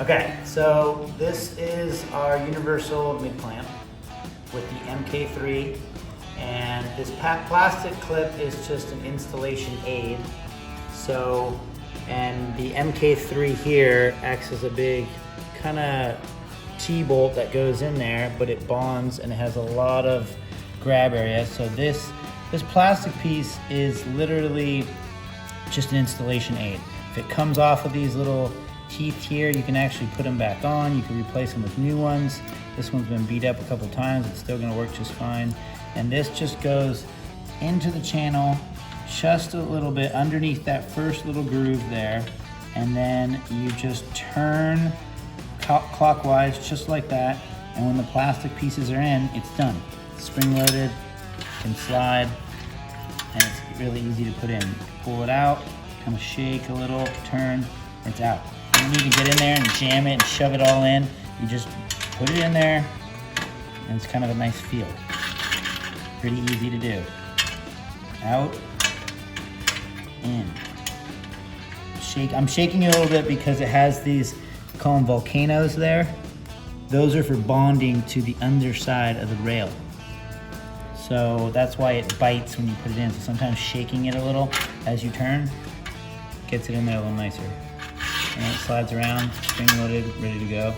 Okay, so this is our universal mid clamp with the MK3, and this plastic clip is just an installation aid. So, and the MK3 here acts as a big kind of T-bolt that goes in there, but it bonds and it has a lot of grab area. So this plastic piece is literally just an installation aid. If it comes off of these little teeth here, you can actually put them back on. You can replace them with new ones. This one's been beat up a couple times. It's still gonna work just fine. And this just goes into the channel just a little bit underneath that first little groove there. And then you just turn clockwise just like that. And when the plastic pieces are in, it's done. It's spring loaded, can slide, and it's really easy to put in. Pull it out, kind of shake a little, turn, it's out. You don't need to get in there and jam it and shove it all in. You just put it in there, and it's kind of a nice feel. Pretty easy to do. Out, in. I'm shaking it a little bit because it has these, we call them volcanoes there. Those are for bonding to the underside of the rail. So that's why it bites when you put it in. So sometimes shaking it a little as you turn gets it in there a little nicer. And it slides around, spring loaded, ready to go.